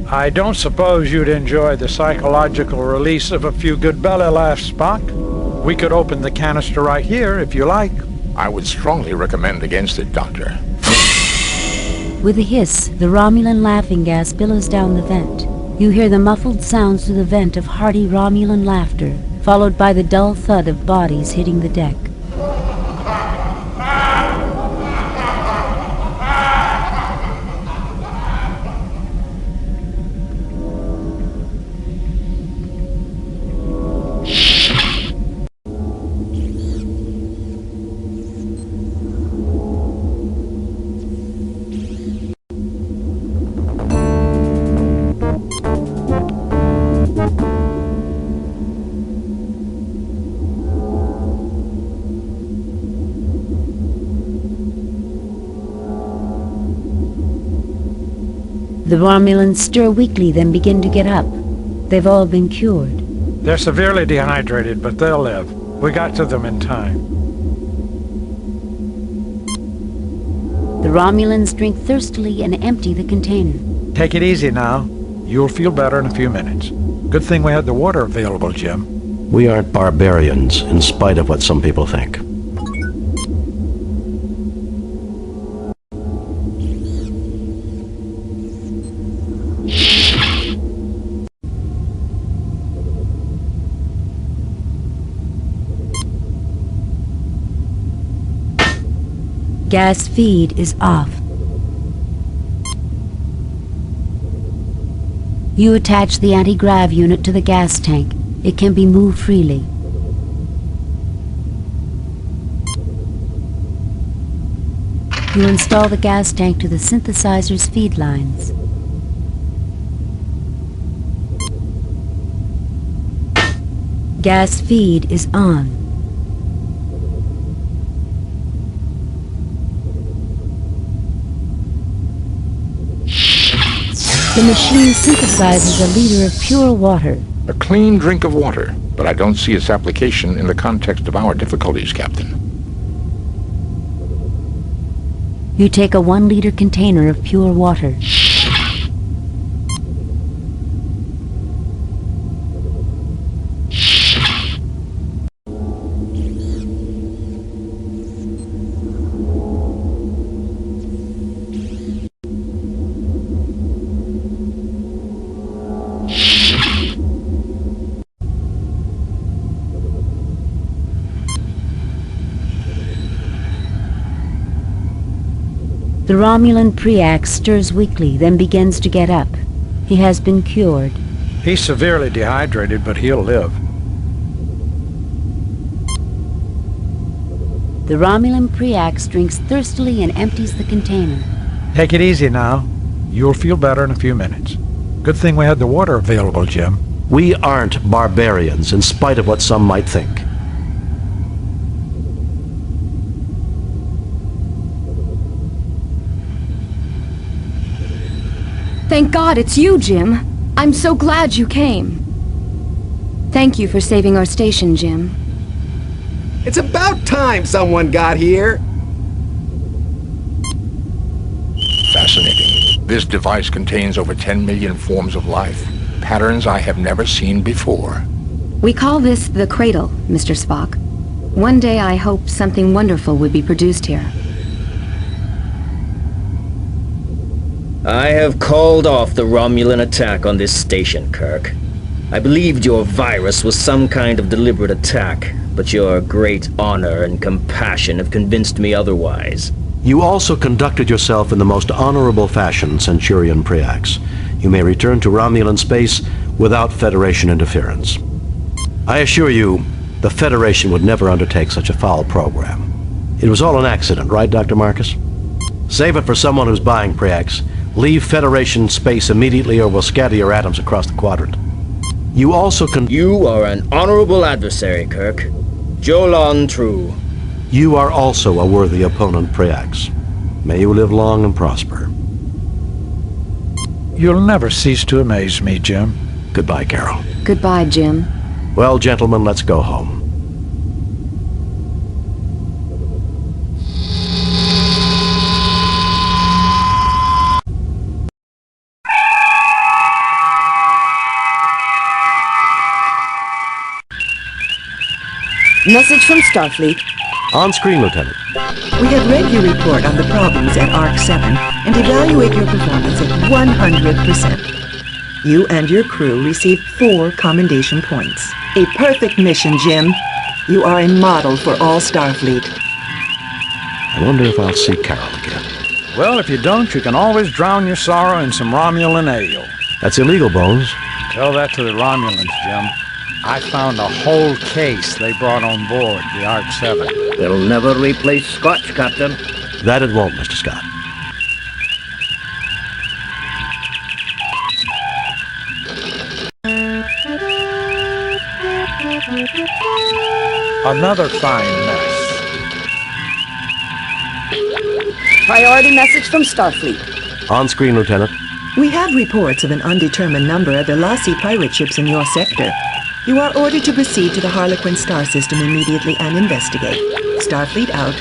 I don't suppose you'd enjoy the psychological release of a few good belly laughs, Spock. We could open the canister right here, if you like. I would strongly recommend against it, Doctor. With a hiss, the Romulan laughing gas billows down the vent. You hear the muffled sounds through the vent of hearty Romulan laughter, followed by the dull thud of bodies hitting the deck. The Romulans stir weakly, then begin to get up. They've all been cured. They're severely dehydrated, but they'll live. We got to them in time. The Romulans drink thirstily and empty the container. Take it easy now. You'll feel better in a few minutes. Good thing we had the water available, Jim. We aren't barbarians, in spite of what some people think. Gas feed is off. You attach the anti-grav unit to the gas tank. It can be moved freely. You install the gas tank to the synthesizer's feed lines. Gas feed is on. The machine synthesizes a liter of pure water. A clean drink of water, but I don't see its application in the context of our difficulties, Captain. You take a 1-liter container of pure water. The Romulan Preax stirs weakly, then begins to get up. He has been cured. He's severely dehydrated, but he'll live. The Romulan Preax drinks thirstily and empties the container. Take it easy now. You'll feel better in a few minutes. Good thing we had the water available, Jim. We aren't barbarians, in spite of what some might think. Thank God it's you, Jim. I'm so glad you came. Thank you for saving our station, Jim. It's about time someone got here. Fascinating. This device contains over 10 million forms of life. Patterns I have never seen before. We call this the Cradle, Mr. Spock. One day I hope something wonderful would be produced here. I have called off the Romulan attack on this station, Kirk. I believed your virus was some kind of deliberate attack, but your great honor and compassion have convinced me otherwise. You also conducted yourself in the most honorable fashion, Centurion Preax. You may return to Romulan space without Federation interference. I assure you, the Federation would never undertake such a foul program. It was all an accident, right, Dr. Marcus? Save it for someone who's buying, Preax. Leave Federation space immediately or we'll scatter your atoms across the quadrant. You also You are an honorable adversary, Kirk. Jolon true. You are also a worthy opponent, Preax. May you live long and prosper. You'll never cease to amaze me, Jim. Goodbye, Carol. Goodbye, Jim. Well, gentlemen, let's go home. Message from Starfleet. On screen, Lieutenant. We have read your report on the problems at Arc 7 and evaluate your performance at 100%. You and your crew received 4 commendation points. A perfect mission, Jim. You are a model for all Starfleet. I wonder if I'll see Carol again. Well, if you don't, you can always drown your sorrow in some Romulan ale. That's illegal, Bones. Tell that to the Romulans, Jim. I found a whole case they brought on board the Arc 7. They'll never replace Scotch, Captain. That it won't, Mr. Scott. Another fine mess. Priority message from Starfleet. On screen, Lieutenant. We have reports of an undetermined number of Elasi pirate ships in your sector. You are ordered to proceed to the Harlequin star system immediately and investigate. Starfleet out.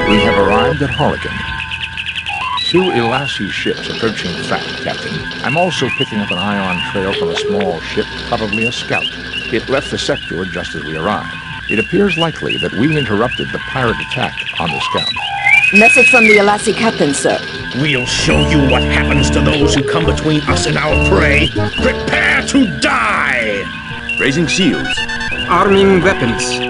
We have arrived at Harlequin. 2 Elasi ships approaching fast, Captain. I'm also picking up an ion trail from a small ship, probably a scout. It left the sector just as we arrived. It appears likely that we interrupted the pirate attack on the scout. Message from the Elasi captain, sir. We'll show you what happens to those who come between us and our prey. Prepare to die! Raising shields. Arming weapons.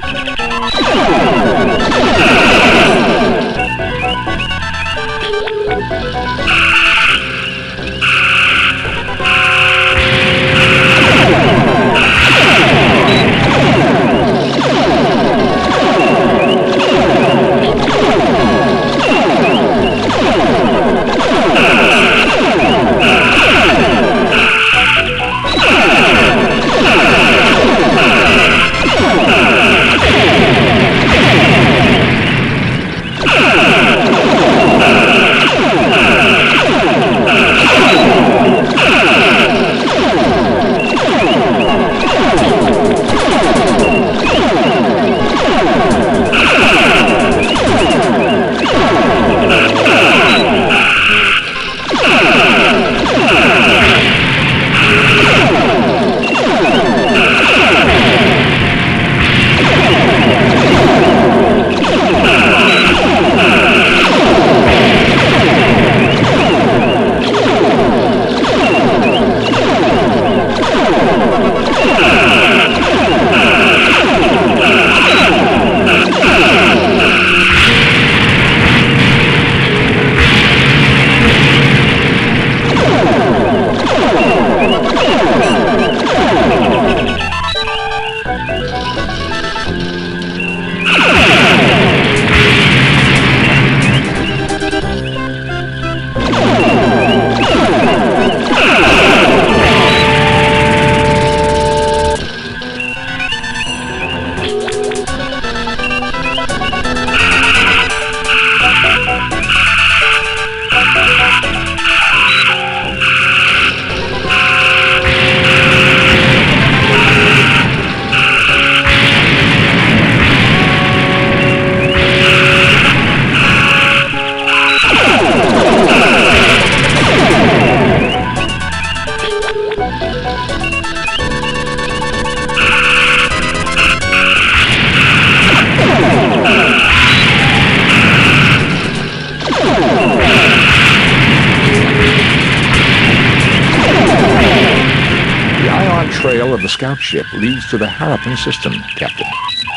Trail of the scout ship leads to the Harlequin system, Captain.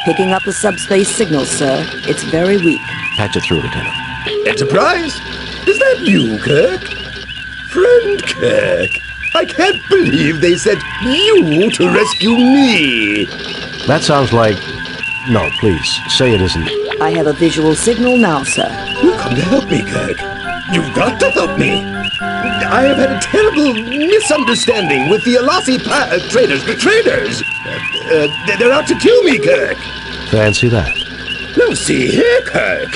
Picking up the subspace signal, sir. It's very weak. Patch it through, Lieutenant. Enterprise? Is that you, Kirk? Friend Kirk, I can't believe they sent you to rescue me. That sounds like... No, please, say it isn't. I have a visual signal now, sir. You've come to help me, Kirk. You've got to help me. I have had a terrible misunderstanding with the Elasi traders. Traders! They're out to kill me, Kirk. Fancy that. Now see here, Kirk.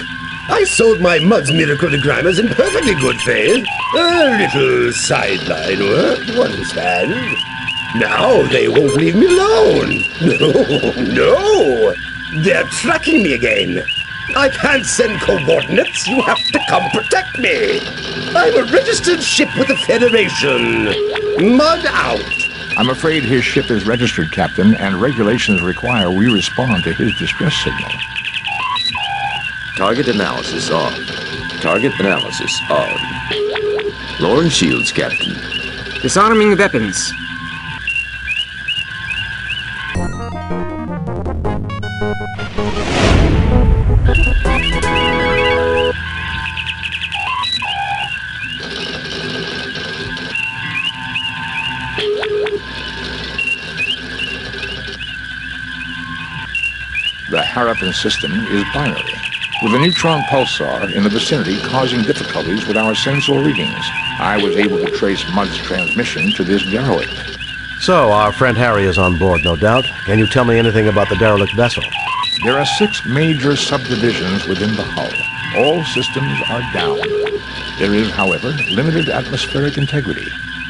I sold my Muds miraculogrammers in perfectly good faith. A little sideline work, you understand? Now they won't leave me alone. No. They're tracking me again. I can't send coordinates. You have to come protect me. I'm a registered ship with the Federation. Mud out. I'm afraid his ship is registered, Captain, and regulations require we respond to his distress signal. Target analysis on. Target analysis on. Lowering shields, Captain. Disarming weapons. The Harappan system is binary, with a neutron pulsar in the vicinity causing difficulties with our sensor readings. I was able to trace Mud's transmission to this derelict. So, our friend Harry is on board, no doubt. Can you tell me anything about the derelict vessel? There are 6 major subdivisions within the hull. All systems are down. There is, however, limited atmospheric integrity.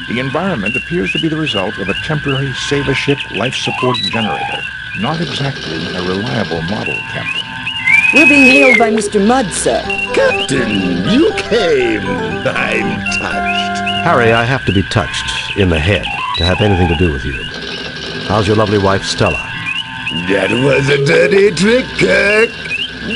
The environment appears to be the result of a temporary save-a-ship life support generator. Not exactly a reliable model, Captain. We're being hailed by Mr. Mudd, sir. Captain, you came. I'm touched. Harry, I have to be touched in the head to have anything to do with you. How's your lovely wife, Stella? That was a dirty trick, Kirk.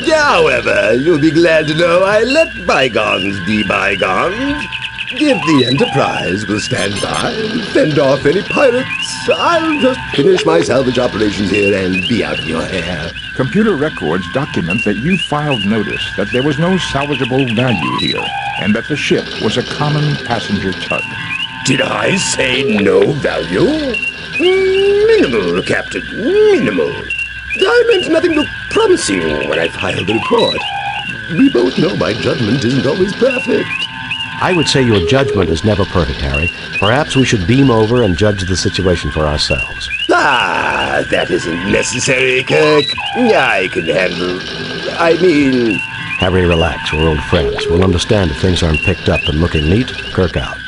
However, you'll be glad to know I let bygones be bygones. If the Enterprise will stand by and fend off any pirates, I'll just finish my salvage operations here and be out of your hair. Computer records document that you filed notice that there was no salvageable value here, and that the ship was a common passenger tug. Did I say no value? Minimal, Captain, minimal. I meant nothing but promising when I filed the report. We both know my judgment isn't always perfect. I would say your judgment is never perfect, Harry. Perhaps we should beam over and judge the situation for ourselves. Ah, that isn't necessary, Kirk. I can handle... Harry, relax. We're old friends. We'll understand if things aren't picked up and looking neat. Kirk out.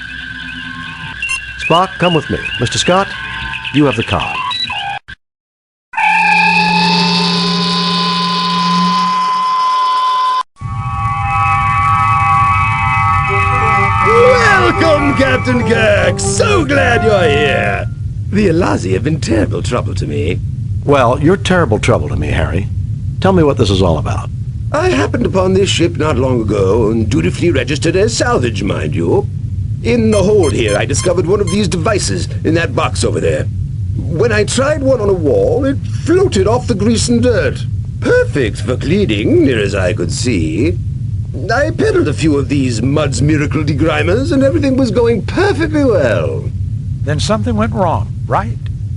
Spock, come with me. Mr. Scott, you have the car. Welcome, Captain Kirk! So glad you're here! The Alazi have been terrible trouble to me. Well, you're terrible trouble to me, Harry. Tell me what this is all about. I happened upon this ship not long ago, and dutifully registered as salvage, mind you. In the hold here, I discovered one of these devices in that box over there. When I tried one on a wall, it floated off the grease and dirt. Perfect for cleaning, near as I could see. I peddled a few of these Mud's miracle degrimers, and everything was going perfectly well. Then something went wrong, right?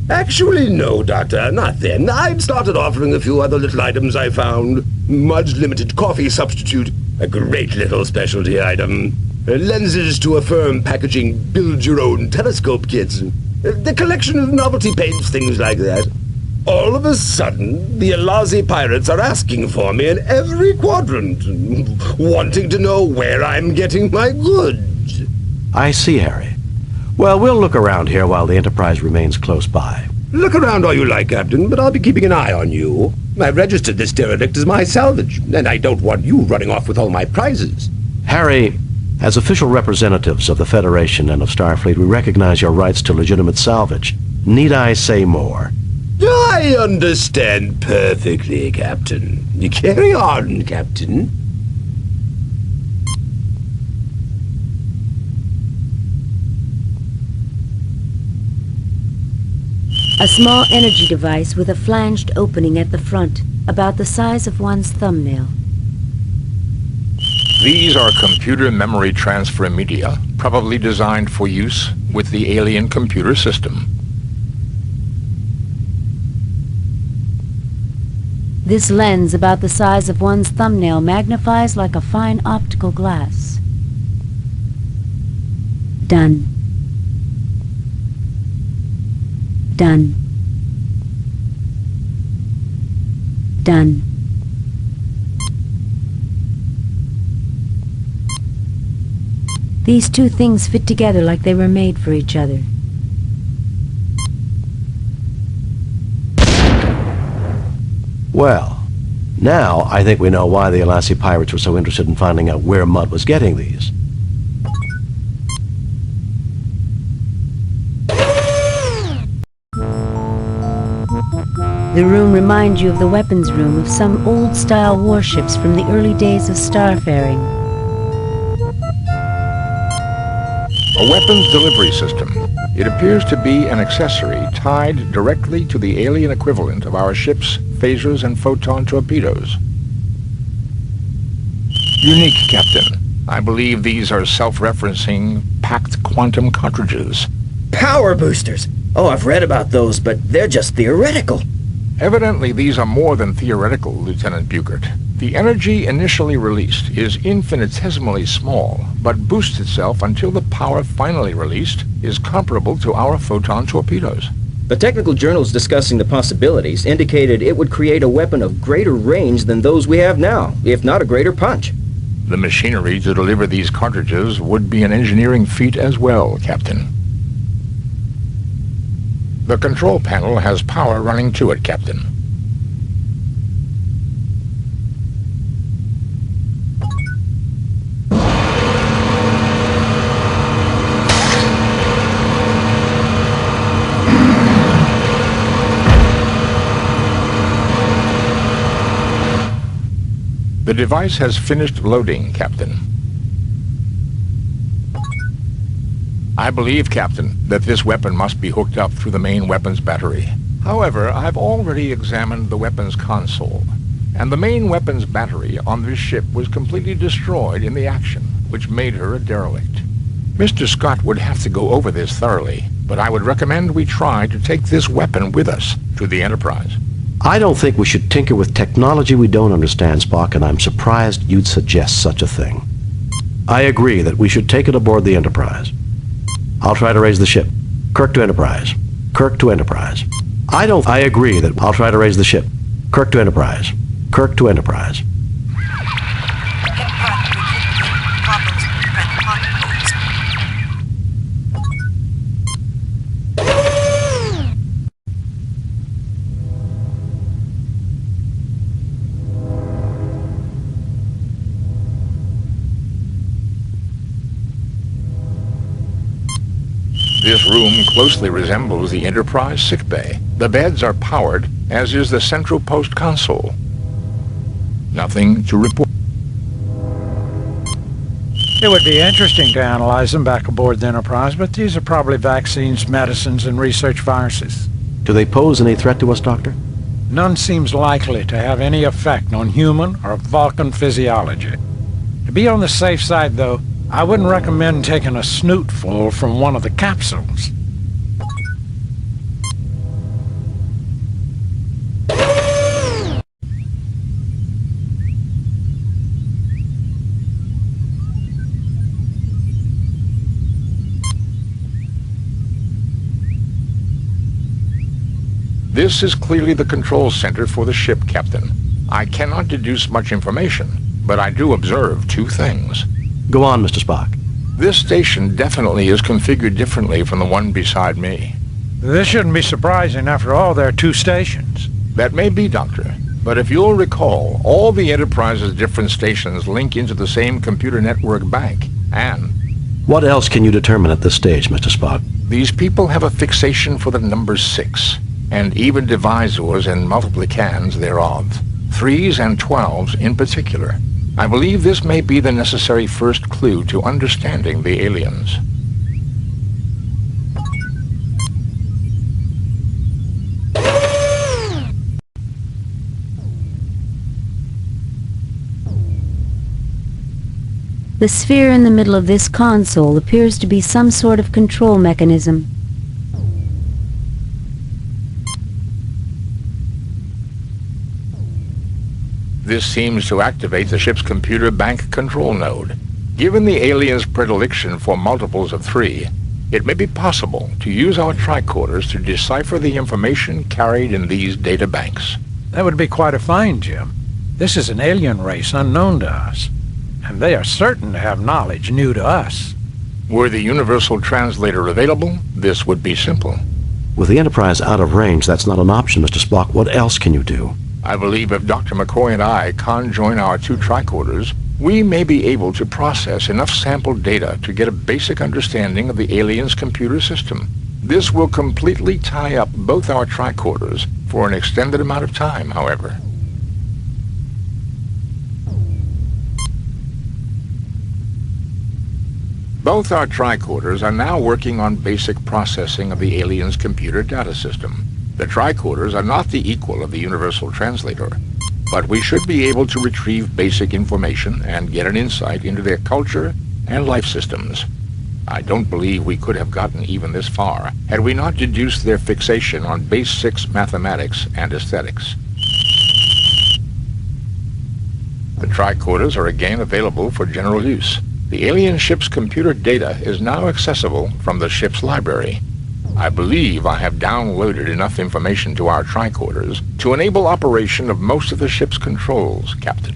Actually, no, Doctor, not then. I'd started offering a few other little items I found. Mud's limited coffee substitute, a great little specialty item. Lenses to affirm packaging build-your-own telescope kits. The collection of novelty paints, things like that. All of a sudden, the Alazi pirates are asking for me in every quadrant, wanting to know where I'm getting my goods. I see, Harry. Well, we'll look around here while the Enterprise remains close by. Look around all you like, Captain, but I'll be keeping an eye on you. I've registered this derelict as my salvage, and I don't want you running off with all my prizes. Harry, as official representatives of the Federation and of Starfleet, we recognize your rights to legitimate salvage. Need I say more? I understand perfectly, Captain. You carry on, Captain. A small energy device with a flanged opening at the front, about the size of one's thumbnail. These are computer memory transfer media, probably designed for use with the alien computer system. This lens, about the size of one's thumbnail, magnifies like a fine optical glass. Done. Done. Done. These two things fit together like they were made for each other. Well, Now, I think we know why the Alassi pirates were so interested in finding out where Mudd was getting these. The room reminds you of the weapons room of some old-style warships from the early days of starfaring. A weapons delivery system. It appears to be an accessory tied directly to the alien equivalent of our ships, phasers, and photon torpedoes. Unique, Captain. I believe these are self-referencing, packed quantum cartridges. Power boosters! Oh, I've read about those, but they're just theoretical. Evidently, these are more than theoretical, Lieutenant Buchert. The energy initially released is infinitesimally small, but boosts itself until the power finally released is comparable to our photon torpedoes. The technical journals discussing the possibilities indicated it would create a weapon of greater range than those we have now, if not a greater punch. The machinery to deliver these cartridges would be an engineering feat as well, Captain. The control panel has power running to it, Captain. The device has finished loading, Captain. I believe, Captain, that this weapon must be hooked up through the main weapons battery. However, I've already examined the weapons console, and the main weapons battery on this ship was completely destroyed in the action, which made her a derelict. Mr. Scott would have to go over this thoroughly, but I would recommend we try to take this weapon with us to the Enterprise. I don't think we should tinker with technology we don't understand, Spock, and I'm surprised you'd suggest such a thing. I agree that we should take it aboard the Enterprise. I'll try to raise the ship. Kirk to Enterprise. Kirk to Enterprise. I agree that I'll try to raise the ship. Kirk to Enterprise. Kirk to Enterprise. This room closely resembles the Enterprise sickbay. The beds are powered, as is the central post console. Nothing to report. It would be interesting to analyze them back aboard the Enterprise, but these are probably vaccines, medicines, and research viruses. Do they pose any threat to us, Doctor? None seems likely to have any effect on human or Vulcan physiology. To be on the safe side, though, I wouldn't recommend taking a snootful from one of the capsules. This is clearly the control center for the ship, Captain. I cannot deduce much information, but I do observe two things. Go on, Mr. Spock. This station definitely is configured differently from the one beside me. This shouldn't be surprising. After all, there are two stations. That may be, Doctor. But if you'll recall, all the Enterprise's different stations link into the same computer network bank, and... What else can you determine at this stage, Mr. Spock? These people have a fixation for the number 6, and even divisors and multiplicans thereof. 3s and 12s in particular. I believe this may be the necessary first clue to understanding the aliens. The sphere in the middle of this console appears to be some sort of control mechanism. This seems to activate the ship's computer bank control node. Given the aliens' predilection for multiples of 3, it may be possible to use our tricorders to decipher the information carried in these data banks. That would be quite a find, Jim. This is an alien race unknown to us, and they are certain to have knowledge new to us. Were the universal translator available, this would be simple. With the Enterprise out of range, that's not an option, Mr. Spock. What else can you do? I believe if Dr. McCoy and I conjoin our two tricorders, we may be able to process enough sample data to get a basic understanding of the alien's computer system. This will completely tie up both our tricorders for an extended amount of time, however. Both our tricorders are now working on basic processing of the alien's computer data system. The tricorders are not the equal of the universal translator, but we should be able to retrieve basic information and get an insight into their culture and life systems. I don't believe we could have gotten even this far had we not deduced their fixation on base 6 mathematics and aesthetics. The tricorders are again available for general use. The alien ship's computer data is now accessible from the ship's library. I believe I have downloaded enough information to our tricorders to enable operation of most of the ship's controls, Captain.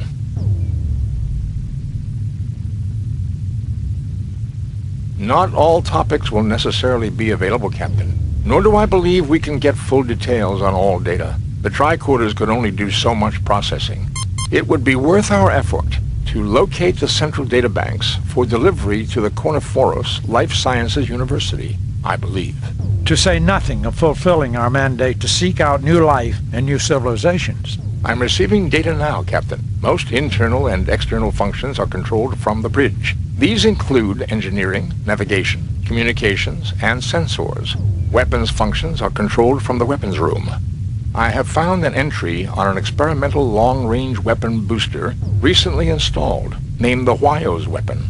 Not all topics will necessarily be available, Captain, nor do I believe we can get full details on all data. The tricorders could only do so much processing. It would be worth our effort to locate the central databanks for delivery to the Corniforos Life Sciences University, I believe. To say nothing of fulfilling our mandate to seek out new life and new civilizations. I'm receiving data now, Captain. Most internal and external functions are controlled from the bridge. These include engineering, navigation, communications, and sensors. Weapons functions are controlled from the weapons room. I have found an entry on an experimental long-range weapon booster recently installed, named the Wyo's weapon.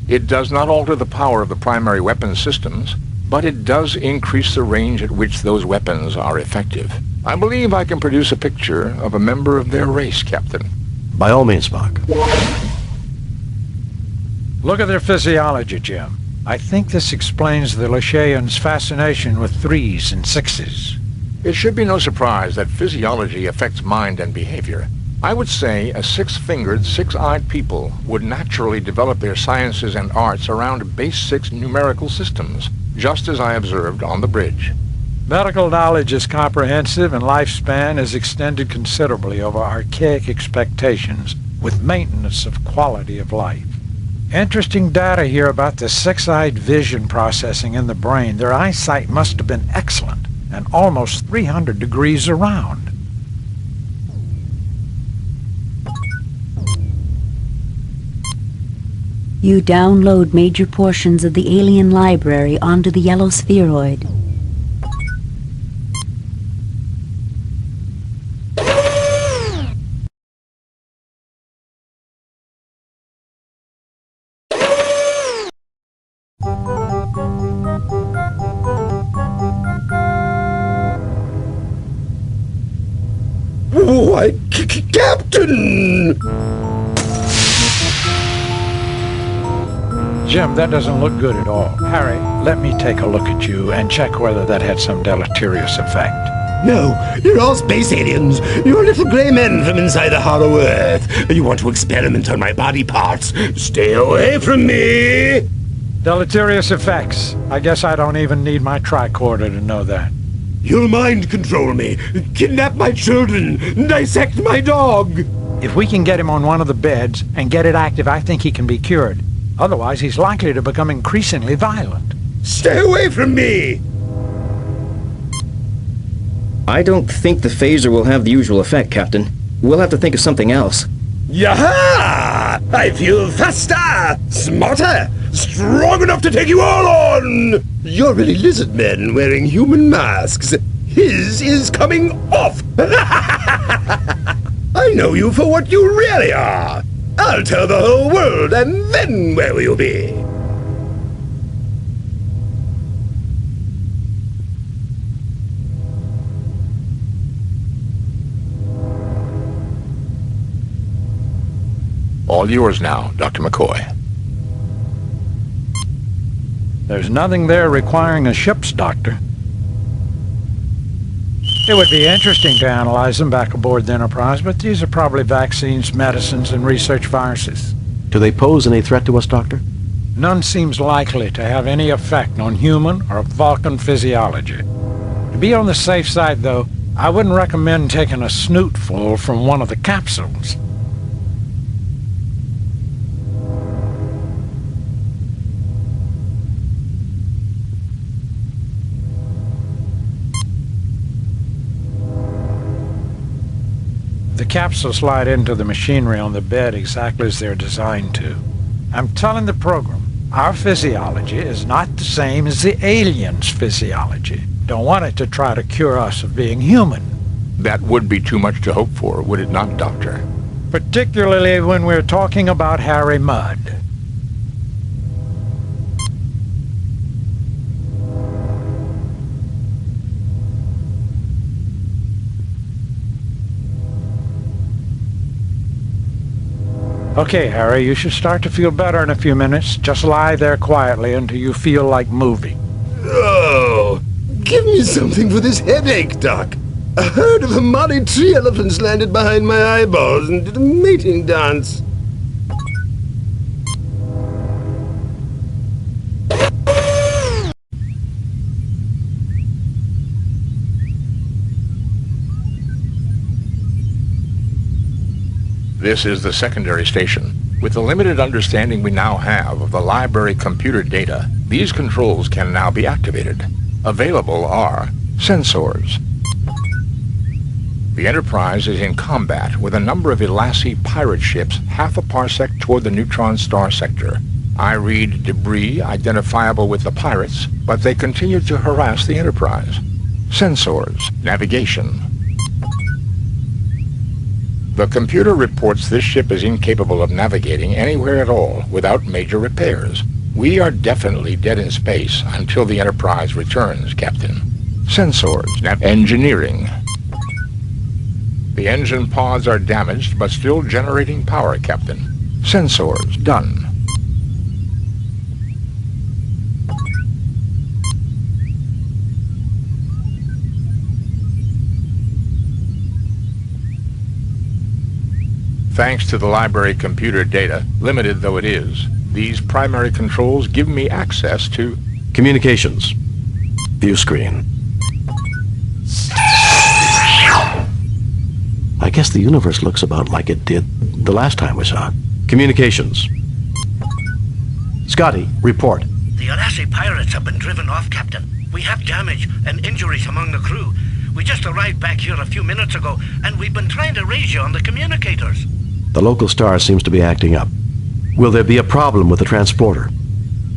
It does not alter the power of the primary weapon systems, but it does increase the range at which those weapons are effective. I believe I can produce a picture of a member of their race, Captain. By all means, Spock. Look at their physiology, Jim. I think this explains the Lashaeans' fascination with 3s and 6s. It should be no surprise that physiology affects mind and behavior. I would say a 6-fingered, 6-eyed people would naturally develop their sciences and arts around base 6 numerical systems, just as I observed on the bridge. Medical knowledge is comprehensive and lifespan is extended considerably over archaic expectations with maintenance of quality of life. Interesting data here about the 6-eyed vision processing in the brain. Their eyesight must have been excellent and almost 300 degrees around. You download major portions of the alien library onto the yellow spheroid. Why, Captain! Jim, that doesn't look good at all. Harry, let me take a look at you and check whether that had some deleterious effect. No, you're all space aliens. You're little gray men from inside the hollow earth. You want to experiment on my body parts. Stay away from me! Deleterious effects. I guess I don't even need my tricorder to know that. You'll mind control me, kidnap my children, dissect my dog. If we can get him on one of the beds and get it active, I think he can be cured. Otherwise, he's likely to become increasingly violent. Stay away from me! I don't think the phaser will have the usual effect, Captain. We'll have to think of something else. Yaha! I feel faster, smarter, strong enough to take you all on! You're really lizard men wearing human masks. His is coming off! I know you for what you really are! I'll tell the whole world, and then where will you be? All yours now, Dr. McCoy. There's nothing there requiring a ship's doctor. It would be interesting to analyze them back aboard the Enterprise, but these are probably vaccines, medicines, and research viruses. Do they pose any threat to us, Doctor? None seems likely to have any effect on human or Vulcan physiology. To be on the safe side, though, I wouldn't recommend taking a snootful from one of the capsules. The capsules slide into the machinery on the bed exactly as they're designed to. I'm telling the program, our physiology is not the same as the aliens' physiology. Don't want it to try to cure us of being human. That would be too much to hope for, would it not, Doctor? Particularly when we're talking about Harry Mudd. Okay, Harry, you should start to feel better in a few minutes. Just lie there quietly until you feel like moving. Oh, give me something for this headache, Doc. A herd of Amari tree elephants landed behind my eyeballs and did a mating dance. This is the secondary station. With the limited understanding we now have of the library computer data, these controls can now be activated. Available are sensors. The Enterprise is in combat with a number of Elassi pirate ships half a parsec toward the neutron star sector. I read debris identifiable with the pirates, but they continue to harass the Enterprise. Sensors. Navigation. The computer reports this ship is incapable of navigating anywhere at all without major repairs. We are definitely dead in space until the Enterprise returns, Captain. Sensors. Engineering. The engine pods are damaged but still generating power, Captain. Sensors. Done. Thanks to the library computer data, limited though it is, these primary controls give me access to communications. View screen. I guess the universe looks about like it did the last time we saw it. Communications. Scotty, report. The Elassi pirates have been driven off, Captain. We have damage and injuries among the crew. We just arrived back here a few minutes ago, and we've been trying to raise you on the communicators. The local star seems to be acting up. Will there be a problem with the transporter?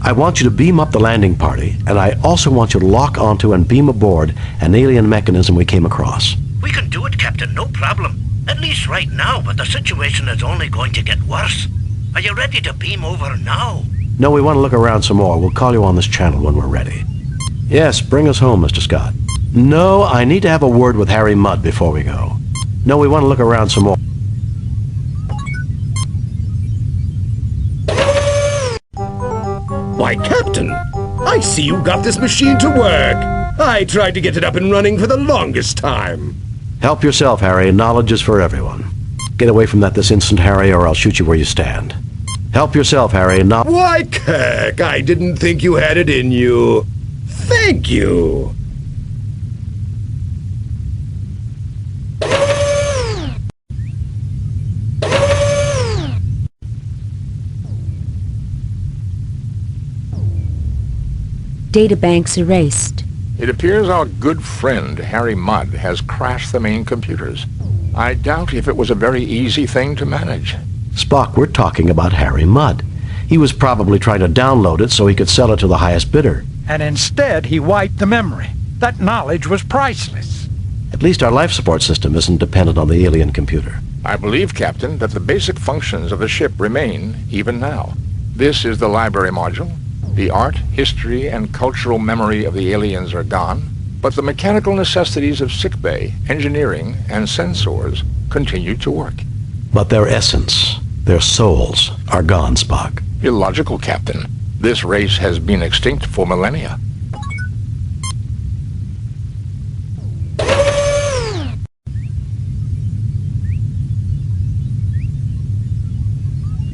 I want you to beam up the landing party, and I also want you to lock onto and beam aboard an alien mechanism we came across. We can do it, Captain, no problem. At least right now, but the situation is only going to get worse. Are you ready to beam over now? No, we want to look around some more. We'll call you on this channel when we're ready. Yes, bring us home, Mr. Scott. No, I need to have a word with Harry Mudd before we go. No, we want to look around some more. Why, Captain, I see you got this machine to work. I tried to get it up and running for the longest time. Help yourself, Harry. Knowledge is for everyone. Get away from that this instant, Harry, or I'll shoot you where you stand. Help yourself, Harry. Why, Kirk, I didn't think you had it in you. Thank you. Databanks erased. It appears our good friend Harry Mudd has crashed the main computers. I doubt if it was a very easy thing to manage. Spock, we're talking about Harry Mudd. He was probably trying to download it so he could sell it to the highest bidder. And instead he wiped the memory. That knowledge was priceless. At least our life support system isn't dependent on the alien computer. I believe, Captain, that the basic functions of the ship remain even now. This is the library module. The art, history, and cultural memory of the aliens are gone, but the mechanical necessities of sickbay, engineering, and sensors continue to work. But their essence, their souls, are gone, Spock. Illogical, Captain. This race has been extinct for millennia.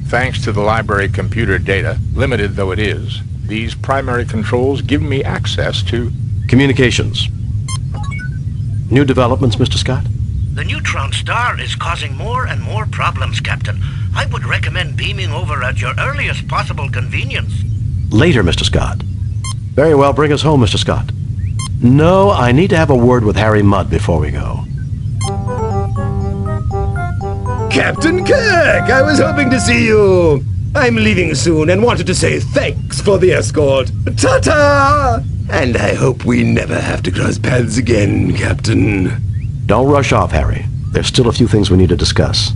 Thanks to the library computer data, limited though it is, these primary controls give me access to communications. New developments, Mr. Scott? The neutron star is causing more and more problems, Captain. I would recommend beaming over at your earliest possible convenience. Later, Mr. Scott. Very well, bring us home, Mr. Scott. No, I need to have a word with Harry Mudd before we go. Captain Kirk, I was hoping to see you. I'm leaving soon and wanted to say thanks for the escort. Ta-ta! And I hope we never have to cross paths again, Captain. Don't rush off, Harry. There's still a few things we need to discuss.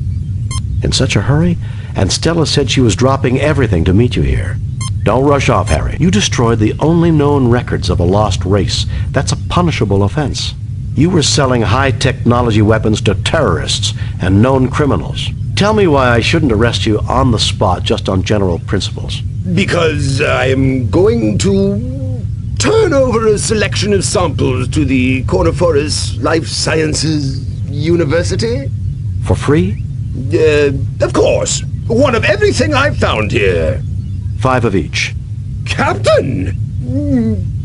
In such a hurry? And Stella said she was dropping everything to meet you here. Don't rush off, Harry. You destroyed the only known records of a lost race. That's a punishable offense. You were selling high-technology weapons to terrorists and known criminals. Tell me why I shouldn't arrest you on the spot just on general principles. Because I am going to turn over a selection of samples to the Corniforous Life Sciences University. For free? Of course. One of everything I've found here. 5 of each. Captain!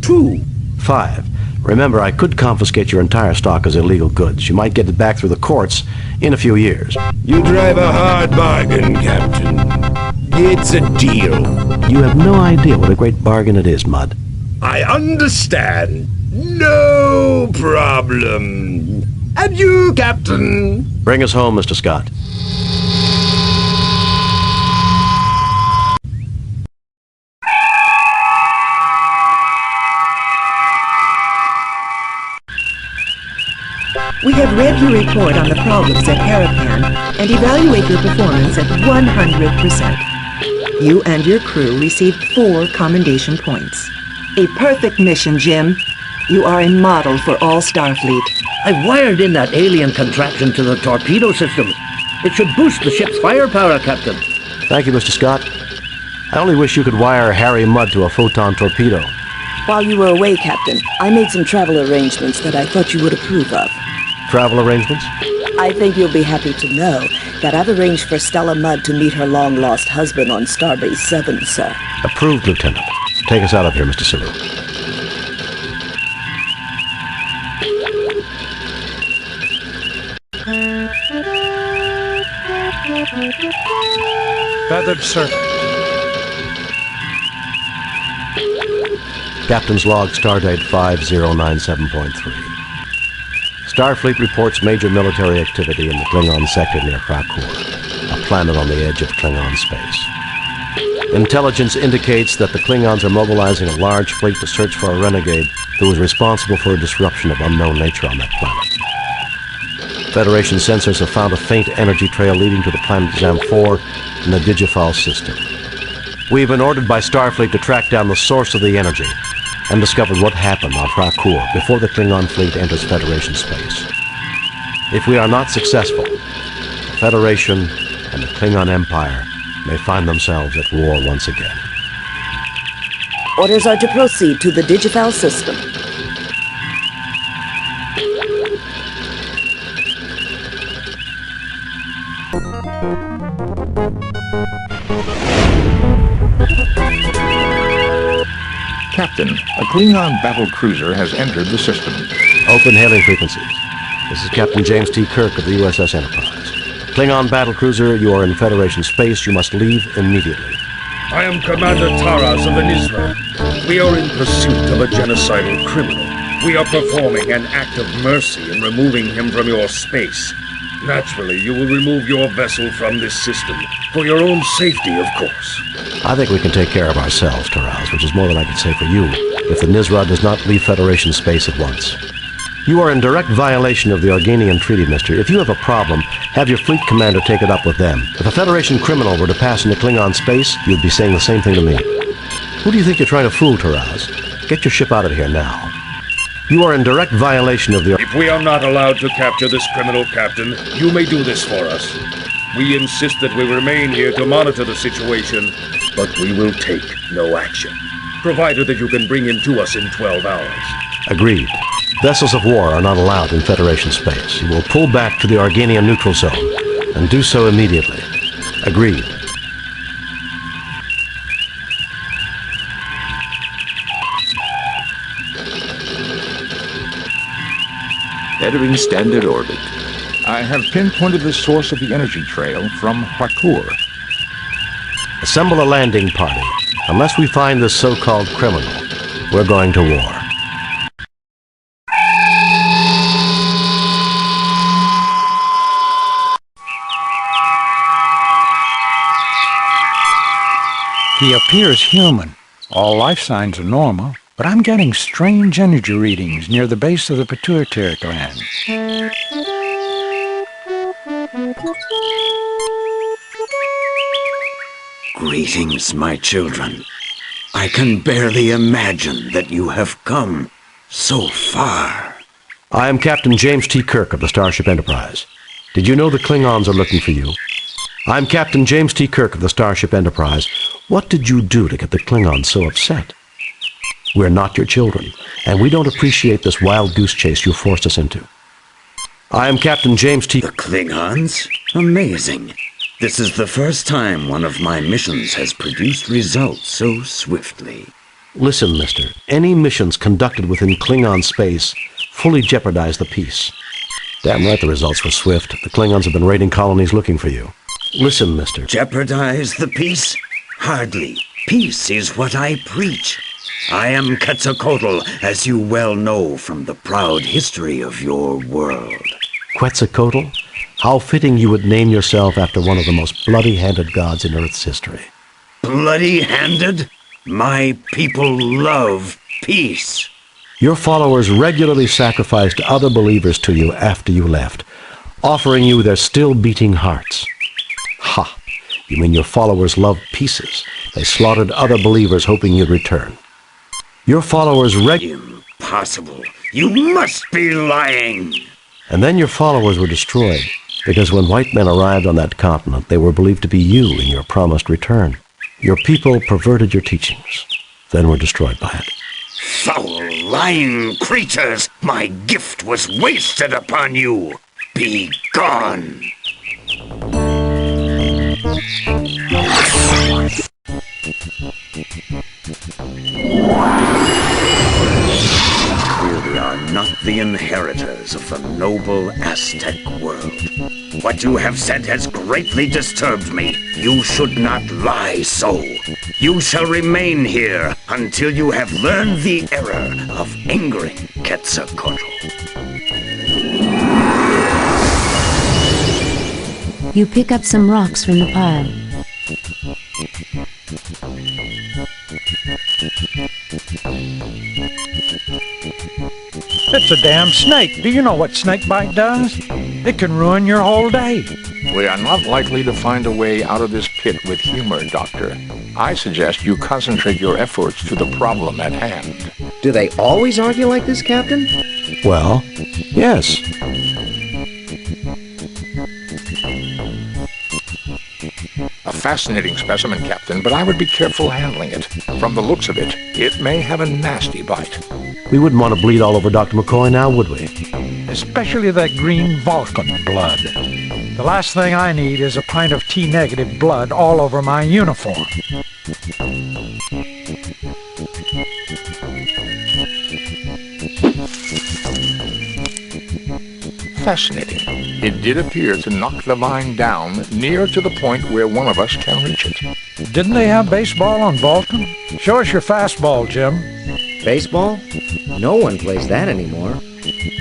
2. 5. Remember, I could confiscate your entire stock as illegal goods. You might get it back through the courts in a few years. You drive a hard bargain, Captain. It's a deal. You have no idea what a great bargain it is, Mudd. I understand. No problem. Adieu, Captain. Bring us home, Mr. Scott. We have read your report on the problems at Harapan and evaluate your performance at 100%. You and your crew received 4 commendation points. A perfect mission, Jim. You are a model for all Starfleet. I wired in that alien contraption to the torpedo system. It should boost the ship's firepower, Captain. Thank you, Mr. Scott. I only wish you could wire Harry Mudd to a photon torpedo. While you were away, Captain, I made some travel arrangements that I thought you would approve of. Travel arrangements? I think you'll be happy to know that I've arranged for Stella Mudd to meet her long-lost husband on Starbase 7, sir. Approved, Lieutenant. Take us out of here, Mr. Sulu. Feathered Serpent. Captain's log, stardate 5097.3. Starfleet reports major military activity in the Klingon sector near Krakow, a planet on the edge of Klingon space. Intelligence indicates that the Klingons are mobilizing a large fleet to search for a renegade who is responsible for a disruption of unknown nature on that planet. Federation sensors have found a faint energy trail leading to the planet Zam-4 in the Digifal system. We've been ordered by Starfleet to track down the source of the energy and discovered what happened on Krakow before the Klingon fleet enters Federation space. If we are not successful, the Federation and the Klingon Empire may find themselves at war once again. Orders are to proceed to the Digifal system. Captain, a Klingon battle cruiser has entered the system. Open hailing frequencies. This is Captain James T. Kirk of the USS Enterprise. Klingon battle cruiser, you are in Federation space. You must leave immediately. I am Commander Taras of the Nizra. We are in pursuit of a genocidal criminal. We are performing an act of mercy in removing him from your space. Naturally, you will remove your vessel from this system. For your own safety, of course. I think we can take care of ourselves, Taraz, which is more than I can say for you, if the Nizra does not leave Federation space at once. You are in direct violation of the Organian Treaty, mister. If you have a problem, have your fleet commander take it up with them. If a Federation criminal were to pass into Klingon space, you'd be saying the same thing to me. Who do you think you're trying to fool, Taraz? Get your ship out of here now. You are in direct violation of the... If we are not allowed to capture this criminal, Captain, you may do this for us. We insist that we remain here to monitor the situation, but we will take no action, provided that you can bring him to us in 12 hours. Agreed. Vessels of war are not allowed in Federation space. You will pull back to the Organian neutral zone, and do so immediately. Agreed. Entering standard orbit. I have pinpointed the source of the energy trail from Harcourt. Assemble a landing party. Unless we find this so-called criminal, we're going to war. He appears human. All life signs are normal, but I'm getting strange energy readings near the base of the pituitary gland. Greetings, my children. I can barely imagine that you have come so far. I am Captain James T. Kirk of the Starship Enterprise. Did you know the Klingons are looking for you? I'm Captain James T. Kirk of the Starship Enterprise. What did you do to get the Klingons so upset? We're not your children, and we don't appreciate this wild goose chase you forced us into. I am Captain James T. The Klingons? Amazing. This is the first time one of my missions has produced results so swiftly. Listen, mister. Any missions conducted within Klingon space fully jeopardize the peace. Damn right the results were swift. The Klingons have been raiding colonies looking for you. Listen, mister. Jeopardize the peace? Hardly. Peace is what I preach. I am Quetzalcoatl, as you well know from the proud history of your world. Quetzalcoatl? How fitting you would name yourself after one of the most bloody-handed gods in Earth's history. Bloody-handed? My people love peace. Your followers regularly sacrificed other believers to you after you left, offering you their still-beating hearts. Ha! You mean your followers loved pieces? They slaughtered other believers hoping you'd return. Your followers Impossible. You must be lying. And then your followers were destroyed, because when white men arrived on that continent, they were believed to be you in your promised return. Your people perverted your teachings, then were destroyed by it. Foul, lying creatures! My gift was wasted upon you! Be gone! We are not the inheritors of the noble Aztec world. What you have said has greatly disturbed me. You should not lie so. You shall remain here until you have learned the error of angering Quetzalcoatl. You pick up some rocks from the pile. It's a damn snake. Do you know what snake bite does? It can ruin your whole day. We are not likely to find a way out of this pit with humor, Doctor. I suggest you concentrate your efforts to the problem at hand. Do they always argue like this, Captain? Well, yes. A fascinating specimen, Captain, but I would be careful handling it. From the looks of it, it may have a nasty bite. We wouldn't want to bleed all over Dr. McCoy now, would we? Especially that green Vulcan blood. The last thing I need is a pint of T-negative blood all over my uniform. Fascinating. It did appear to knock the vine down near to the point where one of us can reach it. Didn't they have baseball on Vulcan? Show us your fastball, Jim. Baseball? No one plays that anymore.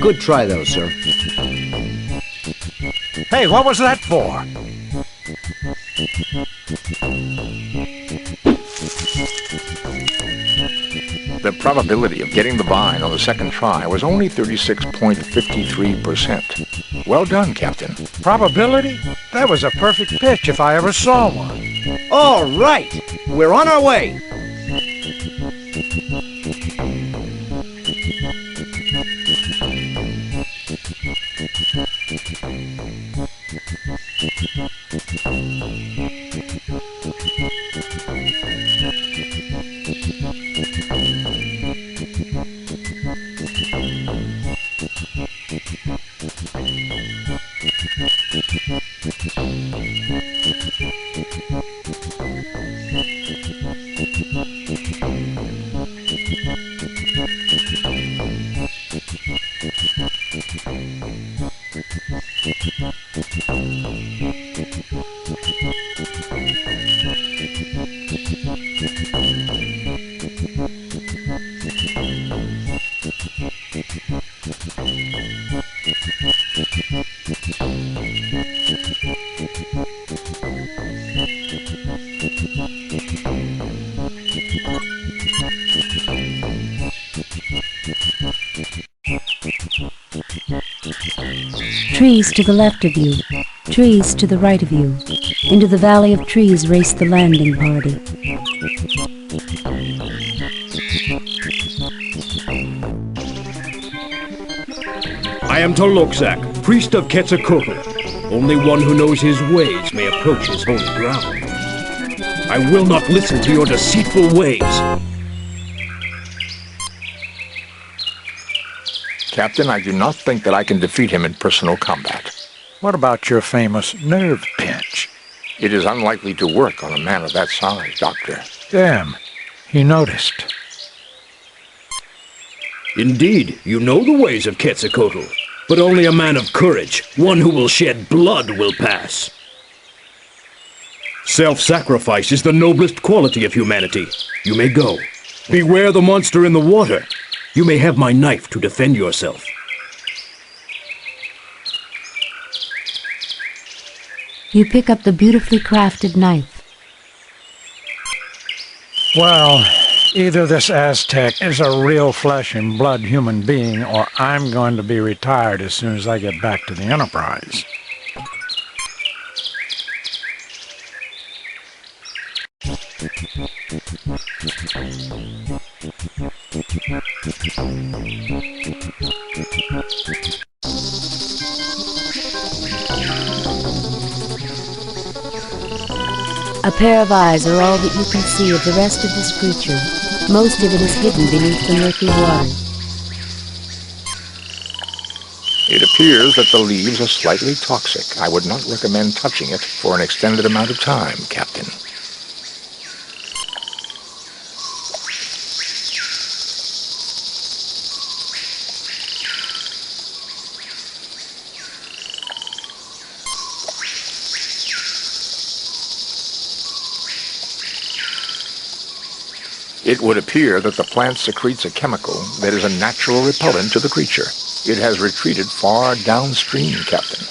Good try, though, sir. Hey, what was that for? The probability of getting the vine on the second try was only 36.53%. Well done, Captain. Probability? That was a perfect pitch if I ever saw one. All right! We're on our way! Trees to the left of you, trees to the right of you. Into the valley of trees raced the landing party. I am Tolokzak, priest of Quetzalcoatl. Only one who knows his ways may approach his holy ground. I will not listen to your deceitful ways. Captain, I do not think that I can defeat him in personal combat. What about your famous nerve pinch? It is unlikely to work on a man of that size, Doctor. Damn, he noticed. Indeed, you know the ways of Quetzalcoatl, but only a man of courage, one who will shed blood, will pass. Self-sacrifice is the noblest quality of humanity. You may go. Beware the monster in the water. You may have my knife to defend yourself. You pick up the beautifully crafted knife. Well, either this Aztec is a real flesh and blood human being, or I'm going to be retired as soon as I get back to the Enterprise. A pair of eyes are all that you can see of the rest of this creature. Most of it is hidden beneath the murky water. It appears that the leaves are slightly toxic. I would not recommend touching it for an extended amount of time, Captain. It would appear that the plant secretes a chemical that is a natural repellent to the creature. It has retreated far downstream, Captain.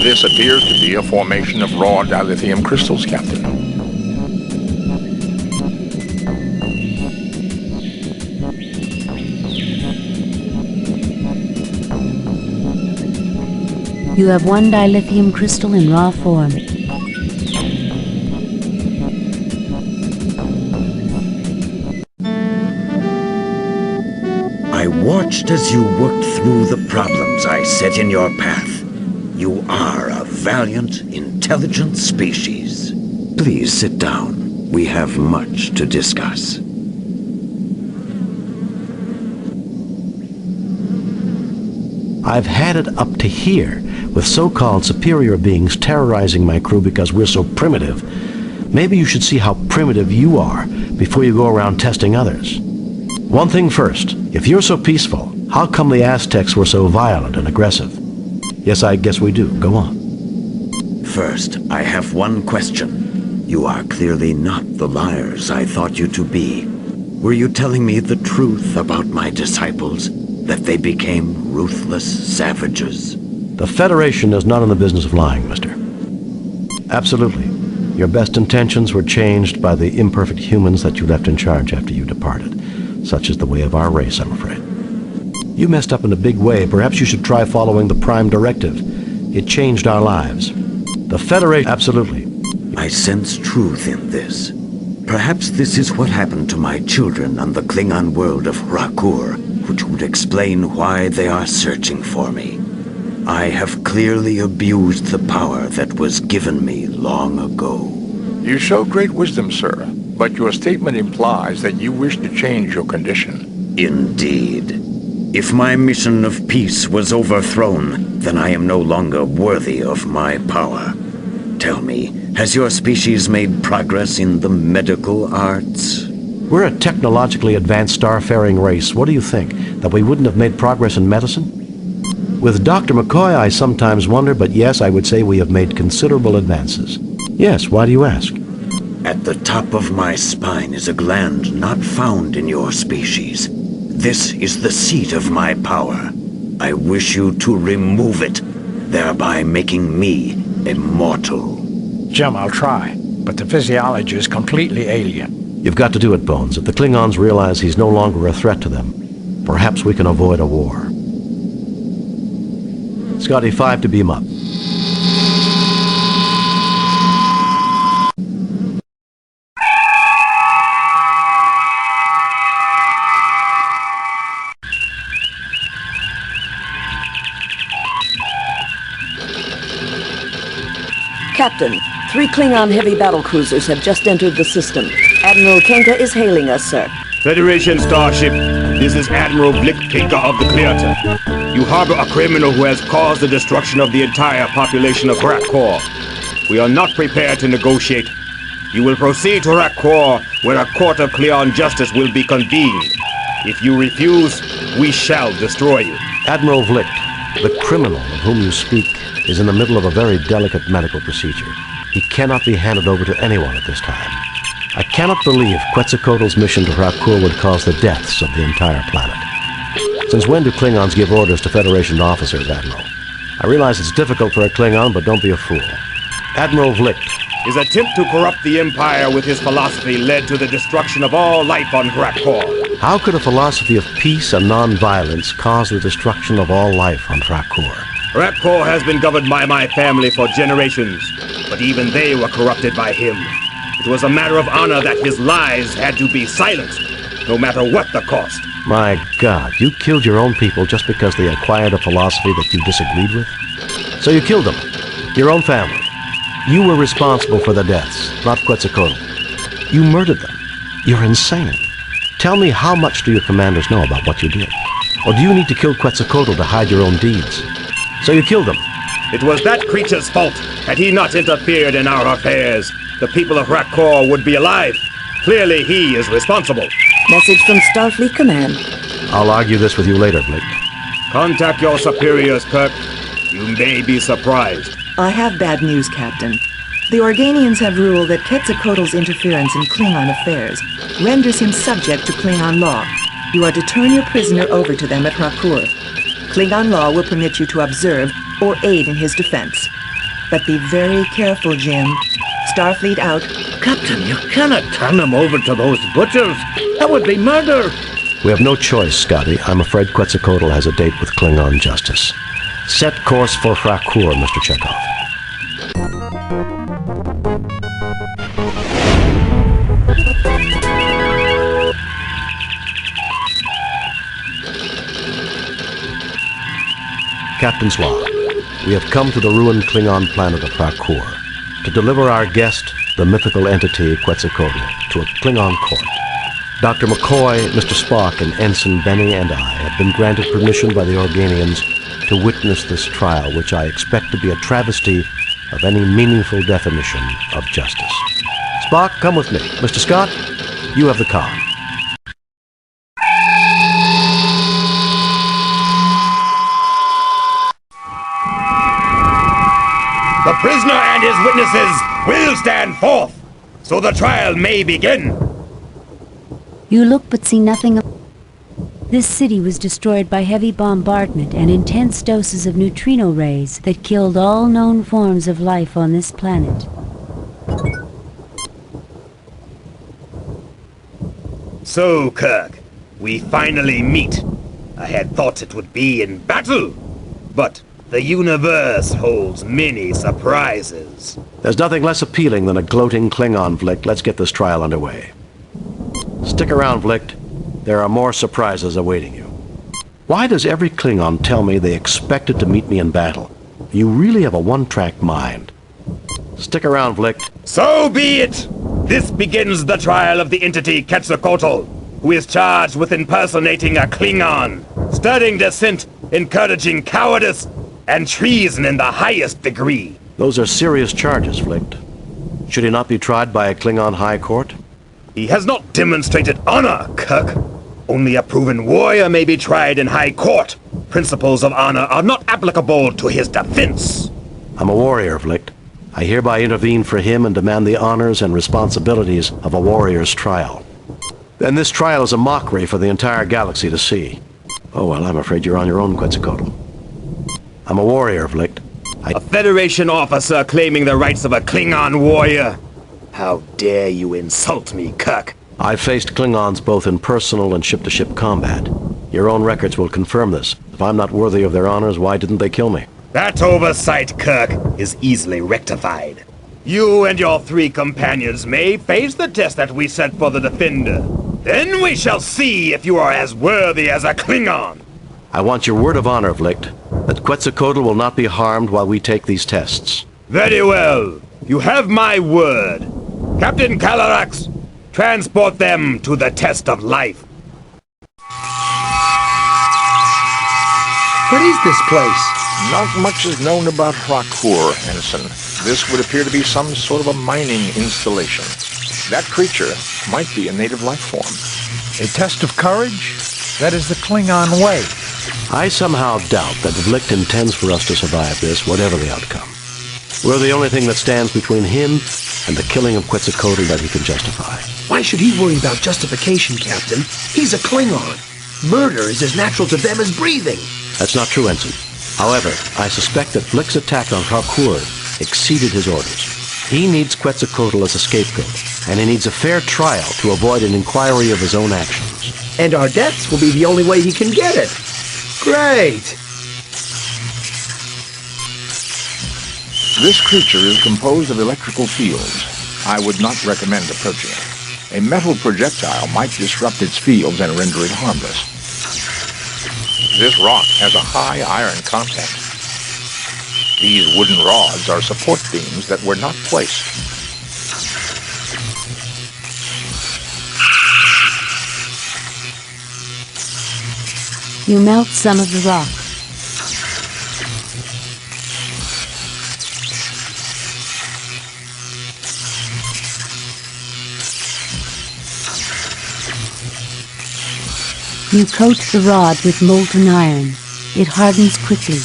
This appears to be a formation of raw dilithium crystals, Captain. You have one dilithium crystal in raw form. I watched as you worked through the problems I set in your path. You are a valiant, intelligent species. Please sit down. We have much to discuss. I've had it up to here with so-called superior beings terrorizing my crew because we're so primitive. Maybe you should see how primitive you are before you go around testing others. One thing first, if you're so peaceful, how come the Aztecs were so violent and aggressive? Yes, I guess we do. Go on. First, I have one question. You are clearly not the liars I thought you to be. Were you telling me the truth about my disciples? That they became ruthless savages? The Federation is not in the business of lying, mister. Absolutely. Your best intentions were changed by the imperfect humans that you left in charge after you departed. Such is the way of our race, I'm afraid. You messed up in a big way. Perhaps you should try following the Prime Directive. It changed our lives. The Federation... Absolutely. I sense truth in this. Perhaps this is what happened to my children on the Klingon world of Rakur, which would explain why they are searching for me. I have clearly abused the power that was given me long ago. You show great wisdom, sir, but your statement implies that you wish to change your condition. Indeed. If my mission of peace was overthrown, then I am no longer worthy of my power. Tell me, has your species made progress in the medical arts? We're a technologically advanced starfaring race. What do you think? That we wouldn't have made progress in medicine? With Dr. McCoy, I sometimes wonder, but yes, I would say we have made considerable advances. Yes, why do you ask? At the top of my spine is a gland not found in your species. This is the seat of my power. I wish you to remove it, thereby making me immortal. Jim, I'll try, but the physiology is completely alien. You've got to do it, Bones. If the Klingons realize he's no longer a threat to them, perhaps we can avoid a war. Scotty, 5 to beam up. Captain, 3 Klingon heavy battle cruisers have just entered the system. Admiral Kenka is hailing us, sir. Federation starship, this is Admiral Blick Kenka of the Clearta. You harbor a criminal who has caused the destruction of the entire population of Rakkor. We are not prepared to negotiate. You will proceed to Rakkor, where a court of Klingon justice will be convened. If you refuse, we shall destroy you. Admiral Vlicht, the criminal of whom you speak is in the middle of a very delicate medical procedure. He cannot be handed over to anyone at this time. I cannot believe Quetzalcoatl's mission to Rakkor would cause the deaths of the entire planet. Since when do Klingons give orders to Federation officers, Admiral? I realize it's difficult for a Klingon, but don't be a fool. Admiral Vlicht. His attempt to corrupt the Empire with his philosophy led to the destruction of all life on Rakkor. How could a philosophy of peace and non-violence cause the destruction of all life on Rakkor? Rakkor has been governed by my family for generations, but even they were corrupted by him. It was a matter of honor that his lies had to be silenced, no matter what the cost. My God, you killed your own people just because they acquired a philosophy that you disagreed with? So you killed them, your own family. You were responsible for the deaths, not Quetzalcoatl. You murdered them. You're insane. Tell me, how much do your commanders know about what you did? Or do you need to kill Quetzalcoatl to hide your own deeds? So you killed them. It was that creature's fault. Had he not interfered in our affairs, the people of Rakkor would be alive. Clearly he is responsible. Message from Starfleet Command. I'll argue this with you later, Blake. Contact your superiors, Kirk. You may be surprised. I have bad news, Captain. The Organians have ruled that Quetzalcoatl's interference in Klingon affairs renders him subject to Klingon law. You are to turn your prisoner over to them at Rakkor. Klingon law will permit you to observe or aid in his defense. But be very careful, Jim. Starfleet out. Captain, you cannot turn him over to those butchers. That would be murder. We have no choice, Scotty. I'm afraid Quetzalcoatl has a date with Klingon justice. Set course for Rakkor, Mr. Chekhov. Captain's log. We have come to the ruined Klingon planet of Rakkor to deliver our guest, the mythical entity Quetzalcoatl, to a Klingon court. Dr. McCoy, Mr. Spock, and Ensign Benny and I have been granted permission by the Organians to witness this trial, which I expect to be a travesty of any meaningful definition of justice. Spock, come with me. Mr. Scott, you have the comm. The prisoner and his witnesses will stand forth, so the trial may begin. You look but see nothing of... This city was destroyed by heavy bombardment and intense doses of neutrino rays that killed all known forms of life on this planet. So, Kirk, we finally meet. I had thought it would be in battle, but the universe holds many surprises. There's nothing less appealing than a gloating Klingon, Vlicht. Let's get this trial underway. Stick around, Vlicht. There are more surprises awaiting you. Why does every Klingon tell me they expected to meet me in battle? You really have a one-track mind. Stick around, Vlicht. So be it! This begins the trial of the entity Quetzalcoatl, who is charged with impersonating a Klingon, stirring dissent, encouraging cowardice, and treason in the highest degree. Those are serious charges, Vlicht. Should he not be tried by a Klingon High Court? He has not demonstrated honor, Kirk. Only a proven warrior may be tried in High Court. principles of honor are not applicable to his defense. I'm a warrior, Vlicht. I hereby intervene for him and demand the honors and responsibilities of a warrior's trial. Then this trial is a mockery for the entire galaxy to see. Oh, well, I'm afraid you're on your own, Quetzalcoatl. I'm a warrior, Vlicht. A Federation officer claiming the rights of a Klingon warrior? How dare you insult me, Kirk? I've faced Klingons both in personal and ship-to-ship combat. Your own records will confirm this. If I'm not worthy of their honors, why didn't they kill me? That oversight, Kirk, is easily rectified. You and your 3 companions may face the test that we set for the Defender. Then we shall see if you are as worthy as a Klingon. I want your word of honor, Vlicht, that Quetzalcoatl will not be harmed while we take these tests. Very well. You have my word. Captain Calarax, transport them to the test of life. What is this place? Not much is known about Rakur, Ensign. This would appear to be some sort of a mining installation. That creature might be a native life form. A test of courage? That is the Klingon way. I somehow doubt that Vlicht intends for us to survive this, whatever the outcome. We're the only thing that stands between him and the killing of Quetzalcoatl that he can justify. Why should he worry about justification, Captain? He's a Klingon. Murder is as natural to them as breathing. That's not true, Ensign. However, I suspect that Vlicht's attack on Rakur exceeded his orders. He needs Quetzalcoatl as a scapegoat, and he needs a fair trial to avoid an inquiry of his own actions. And our deaths will be the only way he can get it. Great! This creature is composed of electrical fields. I would not recommend approaching it. A metal projectile might disrupt its fields and render it harmless. This rock has a high iron content. These wooden rods are support beams that were not placed. You melt some of the rock. You coat the rod with molten iron. It hardens quickly.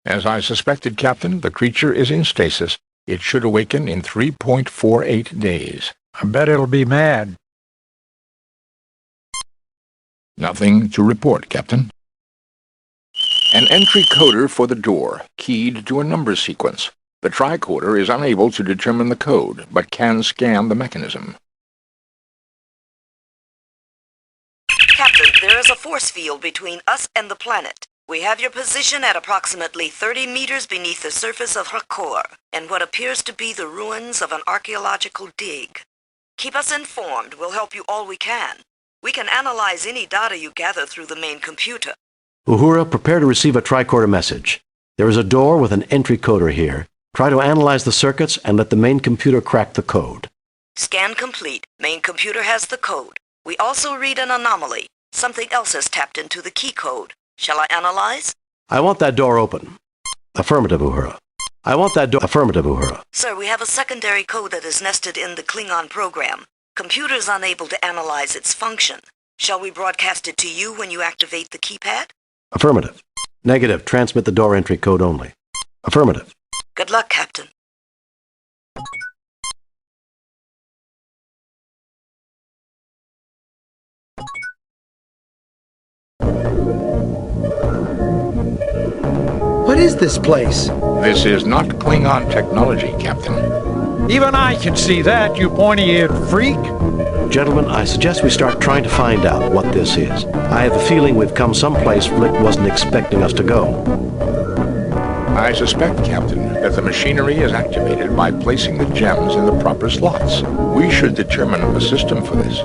As I suspected, Captain, the creature is in stasis. It should awaken in 3.48 days. I bet it'll be mad. Nothing to report, Captain. An entry coder for the door, keyed to a number sequence. The tricorder is unable to determine the code, but can scan the mechanism. Captain, there is a force field between us and the planet. We have your position at approximately 30 meters beneath the surface of Rakur, and what appears to be the ruins of an archaeological dig. Keep us informed. We'll help you all we can. We can analyze any data you gather through the main computer. Uhura, prepare to receive a tricorder message. There is a door with an entry coder here. Try to analyze the circuits and let the main computer crack the code. Scan complete. Main computer has the code. We also read an anomaly. Something else has tapped into the key code. Shall I analyze? I want that door open. Affirmative, Uhura. I want that door. Affirmative, Uhura. Sir, we have a secondary code that is nested in the Klingon program. Computer is unable to analyze its function. Shall we broadcast it to you when you activate the keypad? Affirmative. Negative. Transmit the door entry code only. Affirmative. Good luck, Captain. What is this place? This is not Klingon technology, Captain. Even I can see that, you pointy-eared freak. Gentlemen, I suggest we start trying to find out what this is. I have a feeling we've come someplace Vlicht wasn't expecting us to go. I suspect, Captain, that the machinery is activated by placing the gems in the proper slots. We should determine a system for this.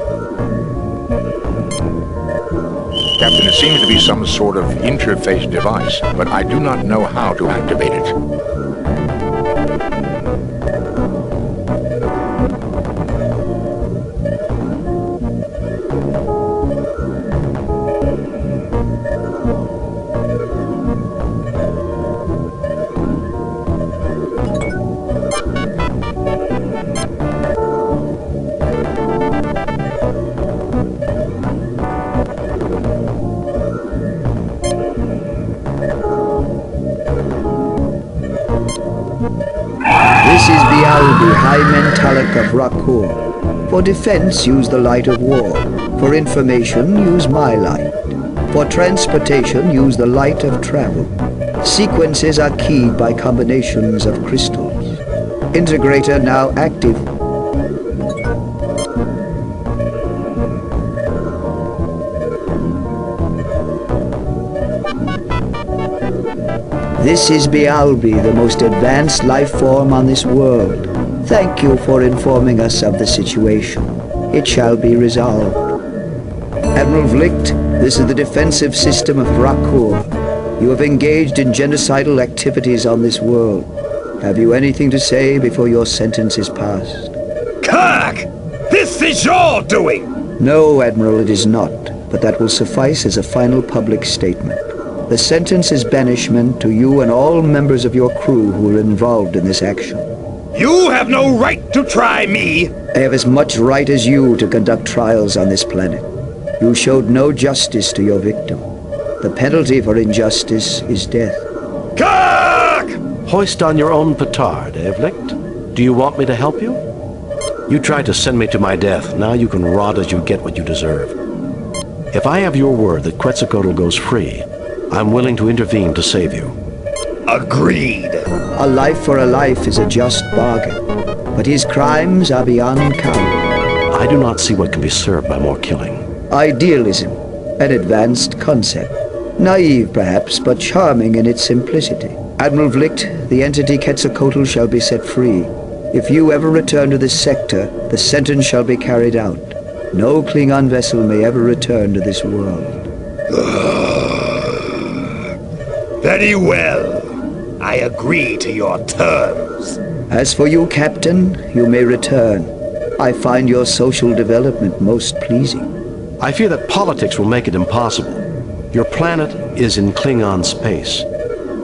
Captain, it seems to be some sort of interface device, but I do not know how to activate it. the high mentalic of Rakkur. For defense, use the light of war. For information, use my light. For transportation, use the light of travel. Sequences are keyed by combinations of crystals. Integrator now active. This is Bialbi, the most advanced life form on this world. Thank you for informing us of the situation. It shall be resolved. Admiral Vlicht, this is the defensive system of Rakkur. You have engaged in genocidal activities on this world. Have you anything to say before your sentence is passed? Kirk! This is your doing! No, Admiral, it is not. But that will suffice as a final public statement. The sentence is banishment to you and all members of your crew who were involved in this action. You have no right to try me! I have as much right as you to conduct trials on this planet. You showed no justice to your victim. The penalty for injustice is death. Kirk! Hoist on your own petard, Vlicht. Do you want me to help you? You tried to send me to my death. Now you can rot as you get what you deserve. If I have your word that Quetzalcoatl goes free, I'm willing to intervene to save you. Agreed. A life for a life is a just bargain, but his crimes are beyond count. I do not see what can be served by more killing. Idealism, an advanced concept. Naive, perhaps, but charming in its simplicity. Admiral Vlicht, the entity Quetzalcoatl shall be set free. If you ever return to this sector, the sentence shall be carried out. No Klingon vessel may ever return to this world. Very well. I agree to your terms. As for you, Captain, you may return. I find your social development most pleasing. I fear that politics will make it impossible. Your planet is in Klingon space,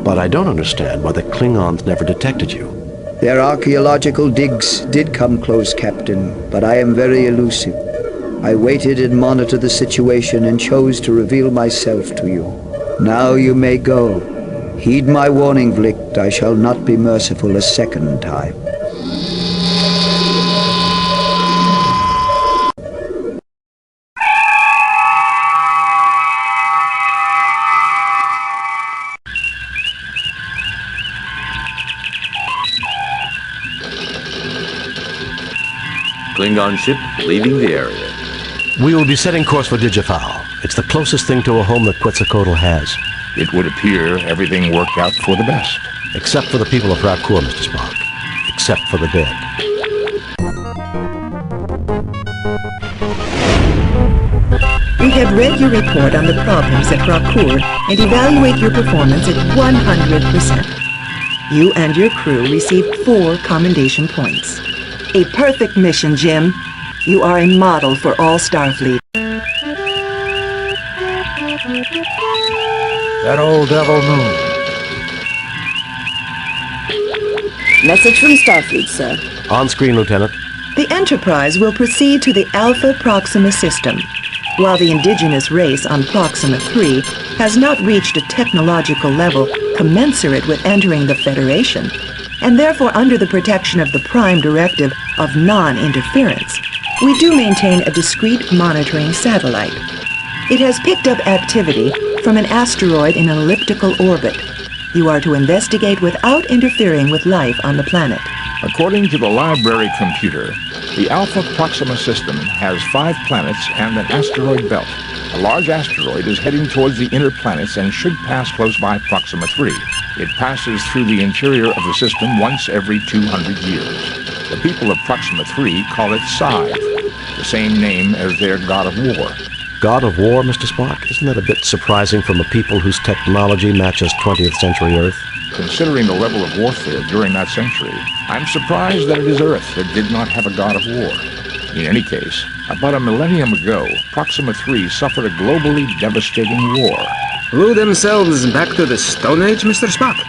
but I don't understand why the Klingons never detected you. Their archaeological digs did come close, Captain, but I am very elusive. I waited and monitored the situation and chose to reveal myself to you. Now you may go. Heed my warning, Vlicht. I shall not be merciful a second time. Klingon ship leaving the area. We will be setting course for Digifal. It's the closest thing to a home that Quetzalcoatl has. It would appear everything worked out for the best. Except for the people of Rakkur, Mr. Spock. Except for the dead. We have read your report on the problems at Rakkur and evaluate your performance at 100%. You and your crew received 4 commendation points. A perfect mission, Jim. You are a model for all Starfleet. That old devil moon. Message from Starfleet, sir. On screen, Lieutenant. The Enterprise will proceed to the Alpha Proxima system. While the indigenous race on Proxima 3 has not reached a technological level commensurate with entering the Federation, and therefore under the protection of the Prime Directive of non-interference, we do maintain a discrete monitoring satellite. It has picked up activity from an asteroid in an elliptical orbit. You are to investigate without interfering with life on the planet. According to the library computer, the Alpha Proxima system has 5 planets and an asteroid belt. A large asteroid is heading towards the inner planets and should pass close by Proxima 3. It passes through the interior of the system once every 200 years. The people of Proxima 3 call it Scythe, the same name as their god of war. God of War, Mr. Spock? Isn't that a bit surprising from a people whose technology matches 20th century Earth? Considering the level of warfare during that century, I'm surprised that it is Earth that did not have a god of war. In any case, about a millennium ago, Proxima 3 suffered a globally devastating war. Blew themselves back to the Stone Age, Mr. Spock?